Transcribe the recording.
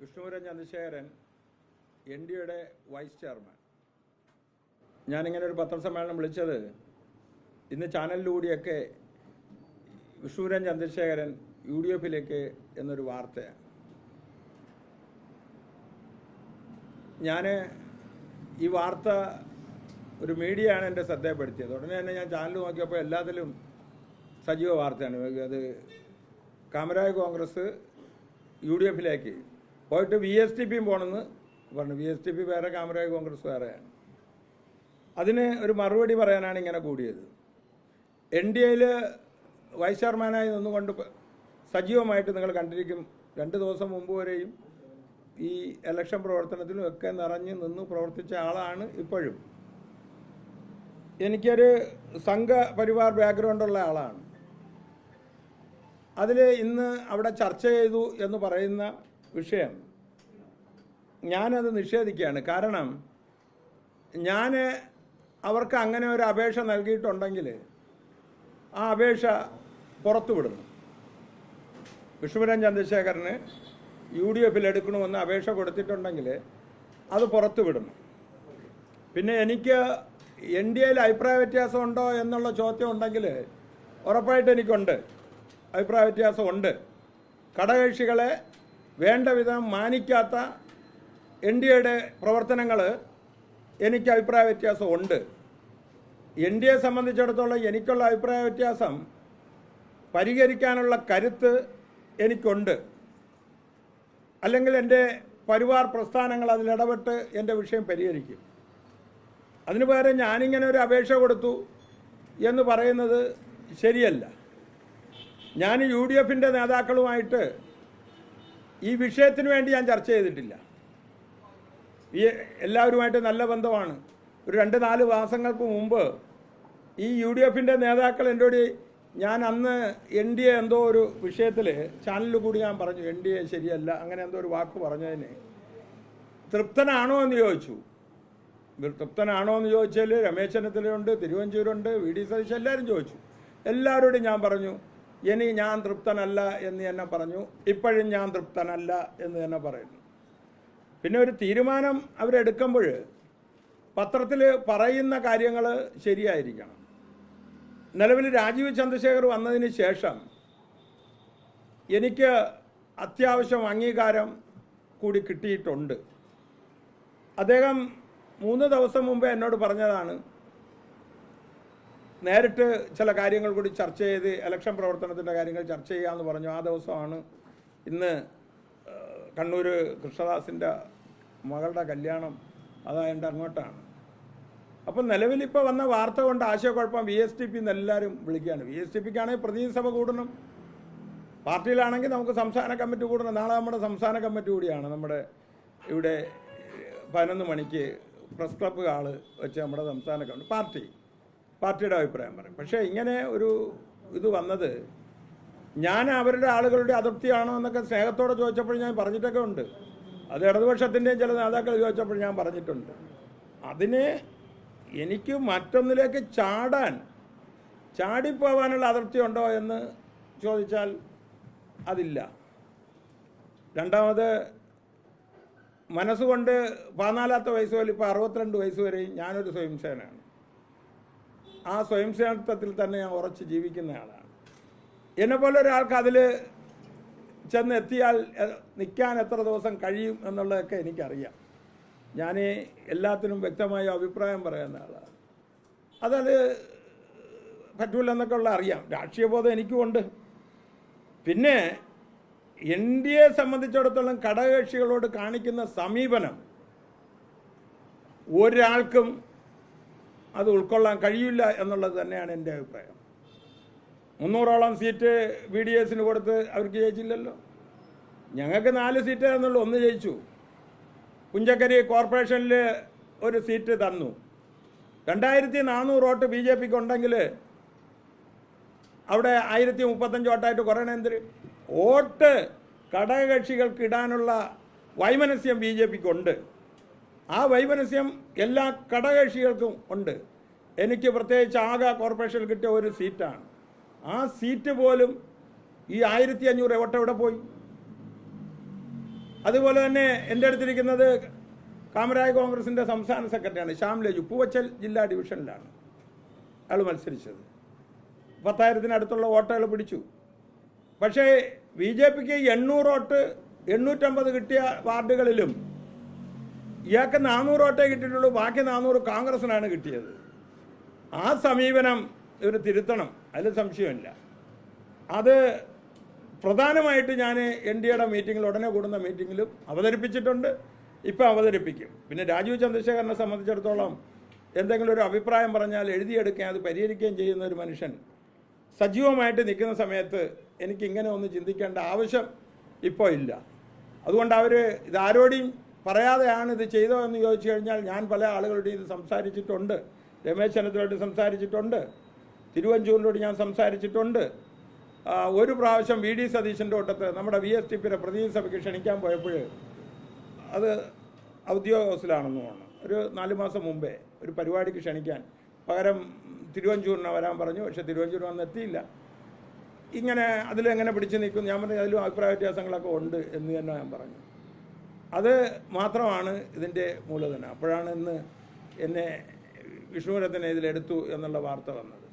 വിഷ്ണുപുരം ചന്ദ്രശേഖരൻ NDAയുടെ vice chairman. ഞാനിങ്ങനെ ഒരു പത്രസമ്മേളനം വിളിച്ചത് ഇന്ന് ചാനലിലൂടെയൊക്കെ വിഷ്ണുപുരം ചന്ദ്രശേഖരൻ UDF-ലേക്ക് എന്നൊരു വാർത്തയാണ്. ഞാൻ ഈ വാർത്ത ഒരു മീഡിയയാണ് എൻ്റെ ശ്രദ്ധയപ്പെടുത്തിയത്. ഉടനെ തന്നെ ഞാൻ ചാനൽ നോക്കിയപ്പോൾ എല്ലാത്തിലും സജീവ വാർത്തയാണ്. അത് കാമരാജ് കോൺഗ്രസ് UDF-ലേക്ക് പോയിട്ട് VSTPയും പോകണമെന്ന് പറഞ്ഞു. VSTP വേറെ, കാമരാജ് കോൺഗ്രസ് വേറെയാണ്. അതിന് ഒരു മറുപടി പറയാനാണ് ഇങ്ങനെ കൂടിയത്. NDAയിൽ വൈസ് ചെയർമാനായി നിന്നുകൊണ്ട് സജീവമായിട്ട് നിങ്ങൾ കണ്ടിരിക്കും. 2 ദിവസം മുമ്പ് വരെയും ഈ ഇലക്ഷൻ പ്രവർത്തനത്തിലും ഒക്കെ നിറഞ്ഞ് നിന്ന് പ്രവർത്തിച്ച ആളാണ്. ഇപ്പോഴും എനിക്കൊരു സംഘപരിവാർ ബാക്ക്ഗ്രൗണ്ടുള്ള ആളാണ്. അതിൽ ഇന്ന് അവിടെ ചർച്ച ചെയ്തു എന്ന് പറയുന്ന വിഷയം ഞാനത് നിഷേധിക്കുകയാണ്. കാരണം ഞാൻ അവർക്ക് അങ്ങനെ ഒരു അപേക്ഷ നൽകിയിട്ടുണ്ടെങ്കിൽ ആ അപേക്ഷ പുറത്തുവിടുന്നു. വിഷ്ണുപുരം ചന്ദ്രശേഖരന് UDF-ൽ എടുക്കണമെന്ന് അപേക്ഷ കൊടുത്തിട്ടുണ്ടെങ്കിൽ അത് പുറത്തുവിടുന്നു. പിന്നെ എനിക്ക് NDAയിൽ അഭിപ്രായ വ്യത്യാസം ഉണ്ടോ എന്നുള്ള ചോദ്യം ഉണ്ടെങ്കിൽ ഉറപ്പായിട്ട് എനിക്കുണ്ട്, അഭിപ്രായ വ്യത്യാസമുണ്ട്. ഘടകകക്ഷികളെ വേണ്ട വിധം മാനിക്കാത്ത NDAയുടെ പ്രവർത്തനങ്ങൾ എനിക്ക് അഭിപ്രായ വ്യത്യാസമുണ്ട്. NDAയെ സംബന്ധിച്ചിടത്തോളം എനിക്കുള്ള അഭിപ്രായ വ്യത്യാസം പരിഹരിക്കാനുള്ള കരുത്ത് എനിക്കുണ്ട്. അല്ലെങ്കിൽ എൻ്റെ പരിവാർ പ്രസ്ഥാനങ്ങൾ അതിലിടപെട്ട് എൻ്റെ വിഷയം പരിഹരിക്കും. അതിനു പകരം ഞാനിങ്ങനെ ഒരു അപേക്ഷ കൊടുത്തു എന്ന് പറയുന്നത് ശരിയല്ല. ഞാൻ UDF-ൻ്റെ നേതാക്കളുമായിട്ട് ഈ വിഷയത്തിന് വേണ്ടി ഞാൻ ചർച്ച ചെയ്തിട്ടില്ല. എല്ലാവരുമായിട്ട് നല്ല ബന്ധമാണ്. ഒരു 2-4 മാസങ്ങൾക്ക് മുമ്പ് ഈ UDF-ൻ്റെ നേതാക്കൾ എന്നോട്, ഞാൻ അന്ന് NDA എന്തോ ഒരു വിഷയത്തിൽ ചാനലിൽ കൂടി ഞാൻ പറഞ്ഞു NDA ശരിയല്ല, അങ്ങനെ എന്തോ ഒരു വാക്ക് പറഞ്ഞതിന് തൃപ്തനാണോ എന്ന് ചോദിച്ചു. തൃപ്തനാണോ എന്ന് ചോദിച്ചാൽ രമേശ് ചെന്നിത്തലയുണ്ട്, തിരുവഞ്ചൂരുണ്ട്, VD സതീശൻ, എല്ലാവരും ചോദിച്ചു. എല്ലാവരോടും ഞാൻ പറഞ്ഞു ഞാൻ തൃപ്തനല്ല എന്ന് തന്നെ പറഞ്ഞു. ഇപ്പോഴും ഞാൻ തൃപ്തനല്ല എന്ന് തന്നെ പറയുന്നു. പിന്നെ ഒരു തീരുമാനം അവരെടുക്കുമ്പോൾ പത്രത്തിൽ പറയുന്ന കാര്യങ്ങൾ ശരിയായിരിക്കണം. നിലവിൽ രാജീവ് ചന്ദ്രശേഖർ വന്നതിന് ശേഷം എനിക്ക് അത്യാവശ്യം അംഗീകാരം കൂടി കിട്ടിയിട്ടുണ്ട്. അദ്ദേഹം 3 ദിവസം മുമ്പേ എന്നോട് പറഞ്ഞതാണ്, നേരിട്ട് ചില കാര്യങ്ങൾ കൂടി ചർച്ച ചെയ്ത് ഇലക്ഷൻ പ്രവർത്തനത്തിൻ്റെ കാര്യങ്ങൾ ചർച്ച ചെയ്യാമെന്ന് പറഞ്ഞു. ആ ദിവസമാണ് ഇന്ന് കണ്ണൂർ കൃഷ്ണദാസിൻ്റെ മകളുടെ കല്യാണം, അതായത് അങ്ങോട്ടാണ്. അപ്പം നിലവിലിപ്പോൾ വന്ന വാർത്ത കൊണ്ട് ആശയക്കുഴപ്പം VSTP എല്ലാവരും വിളിക്കുകയാണ്. VSTPക്കാണെങ്കിൽ പ്രതിനിധിസഭ കൂടണം, പാർട്ടിയിലാണെങ്കിൽ നമുക്ക് സംസ്ഥാന കമ്മിറ്റി കൂടണം. നാളെ നമ്മുടെ സംസ്ഥാന കമ്മിറ്റി കൂടിയാണ്. നമ്മുടെ ഇവിടെ 11 മണിക്ക് പ്രസ് ക്ലബ്ബ് ഹാള് വെച്ച് നമ്മുടെ സംസ്ഥാന കമ്മിറ്റി പാർട്ടിയുടെ അഭിപ്രായം പറയും. പക്ഷേ ഇങ്ങനെ ഒരു ഇത് വന്നത് ഞാൻ അവരുടെ ആളുകളുടെ അതൃപ്തിയാണോ എന്നൊക്കെ സ്നേഹത്തോടെ ചോദിച്ചപ്പോൾ ഞാൻ പറഞ്ഞിട്ടൊക്കെ ഉണ്ട്. അത് ഇടതുപക്ഷത്തിൻ്റെയും ചില നേതാക്കൾ ചോദിച്ചപ്പോൾ ഞാൻ പറഞ്ഞിട്ടുണ്ട്. അതിന് എനിക്ക് മറ്റൊന്നിലേക്ക് ചാടിപ്പോവാനുള്ള അതൃപ്തി ഉണ്ടോ എന്ന് ചോദിച്ചാൽ അതില്ല. രണ്ടാമത്, മനസ്സുകൊണ്ട് 14ാമത്തെ വയസ്സ് വരെ ഇപ്പോൾ 62 വയസ്സ് വരെയും ഞാനൊരു സ്വയംസേനയാണ്. ആ സ്വയംസേനത്വത്തിൽ തന്നെ ഞാൻ ഉറച്ച് ജീവിക്കുന്നയാളാണ്. എന്നെപ്പോലെ ഒരാൾക്ക് അതിൽ ചെന്നെത്തിയാൽ നിൽക്കാൻ എത്ര ദിവസം കഴിയും എന്നുള്ളതൊക്കെ എനിക്കറിയാം. ഞാൻ എല്ലാത്തിനും വ്യക്തമായ അഭിപ്രായം പറയുന്ന ആളാണ്. അതത് പറ്റൂലെന്നൊക്കെ ഉള്ള അറിയാം. രാഷ്ട്രീയ ബോധം എനിക്കുമുണ്ട്. പിന്നെ NDAയെ സംബന്ധിച്ചിടത്തോളം ഘടകകക്ഷികളോട് കാണിക്കുന്ന സമീപനം ഒരാൾക്കും അത് ഉൾക്കൊള്ളാൻ കഴിയില്ല എന്നുള്ളത് തന്നെയാണ് എൻ്റെ അഭിപ്രായം. 300ഓളം സീറ്റ് BDS-ന് കൊടുത്ത് അവർക്ക് ജയിച്ചില്ലല്ലോ. ഞങ്ങൾക്ക് 4 സീറ്റേ എന്നുള്ളൂ, 1 ജയിച്ചു. പുഞ്ചക്കരി കോർപ്പറേഷനിൽ ഒരു സീറ്റ് തന്നു. 2400 വോട്ട് BJPക്ക് ഉണ്ടെങ്കിൽ അവിടെ 1035 വോട്ടായിട്ട് കുറയണെന്തിന്? വോട്ട് ഘടകകക്ഷികൾക്ക് ഇടാനുള്ള വൈമനസ്യം BJPക്ക് ഉണ്ട്. ആ വൈമനസ്യം എല്ലാ ഘടകകക്ഷികൾക്കും ഉണ്ട്. എനിക്ക് പ്രത്യേകിച്ച് ആകെ കോർപ്പറേഷനിൽ കിട്ടിയ ഒരു സീറ്റാണ്. ആ സീറ്റ് പോലും ഈ 1500 വോട്ട് എവിടെ പോയി? അതുപോലെ തന്നെ എൻ്റെ അടുത്തിരിക്കുന്നത് കാമരാജ് കോൺഗ്രസിൻ്റെ സംസ്ഥാന സെക്രട്ടറിയാണ് ശ്യാം ലേജു. പൂവച്ചൽ ജില്ലാ ഡിവിഷനിലാണ് അയാൾ മത്സരിച്ചത്. 10,000-അടുത്തുള്ള വോട്ടുകൾ പിടിച്ചു. പക്ഷേ BJPക്ക് 800 വോട്ട് 850 കിട്ടിയ വാർഡുകളിലും ഇയാൾക്ക് 400 വോട്ടേ കിട്ടിയിട്ടുള്ളൂ. ബാക്കി 400 കോൺഗ്രസിനാണ് കിട്ടിയത്. ആ സമീപനം ഇവർ തിരുത്തണം, അതിൽ സംശയമില്ല. അത് പ്രധാനമായിട്ട് ഞാൻ NDAയുടെ മീറ്റിങ്ങിൽ, ഉടനെ കൂടുന്ന മീറ്റിങ്ങിലും അവതരിപ്പിച്ചിട്ടുണ്ട്, ഇപ്പം അവതരിപ്പിക്കും. പിന്നെ രാജീവ് ചന്ദ്രശേഖരനെ സംബന്ധിച്ചിടത്തോളം എന്തെങ്കിലും ഒരു അഭിപ്രായം പറഞ്ഞാൽ എഴുതിയെടുക്കുകയും അത് പരിഹരിക്കുകയും ചെയ്യുന്ന ഒരു മനുഷ്യൻ സജീവമായിട്ട് നിൽക്കുന്ന സമയത്ത് എനിക്ക് ഇങ്ങനെ ഒന്ന് ചിന്തിക്കേണ്ട ആവശ്യം ഇപ്പോൾ ഇല്ല. അതുകൊണ്ട് അവർ ഇതാരോടെയും പറയാതെയാണ് ഇത് ചെയ്തോ എന്ന് ചോദിച്ചു കഴിഞ്ഞാൽ ഞാൻ പല ആളുകളുടെയും ഇത് സംസാരിച്ചിട്ടുണ്ട്. രമേശ് ചെന്നിത്തലയോട് സംസാരിച്ചിട്ടുണ്ട്, തിരുവഞ്ചൂരിനോട് ഞാൻ സംസാരിച്ചിട്ടുണ്ട്. ഒരു പ്രാവശ്യം VD സതീശൻ്റെ ഒട്ടത്ത് നമ്മുടെ VSTPയുടെ പ്രതിനിധി സഭയ്ക്ക് ക്ഷണിക്കാൻ പോയപ്പോൾ അത് ഔദ്യോഗിക ഹൗസിലാണെന്ന് തോന്നുന്നു. ഒരു 4 മാസം മുമ്പേ ഒരു പരിപാടിക്ക് ക്ഷണിക്കാൻ പകരം തിരുവഞ്ചൂരിനെ വരാൻ പറഞ്ഞു. പക്ഷേ തിരുവഞ്ചൂർ വന്നെത്തിയില്ല. ഇങ്ങനെ അതിലെങ്ങനെ പിടിച്ചു നിൽക്കും? ഞാൻ പറഞ്ഞു അതിലും അഭിപ്രായ വ്യത്യാസങ്ങളൊക്കെ ഉണ്ട് എന്ന് തന്നെ ഞാൻ പറഞ്ഞു. അത് മാത്രമാണ് ഇതിൻ്റെ മൂലധനം. അപ്പോഴാണ് ഇന്ന് എന്നെ വിഷ്ണുരത്തിനെ ഇതിലെടുത്തു എന്നുള്ള വാർത്ത വന്നത്.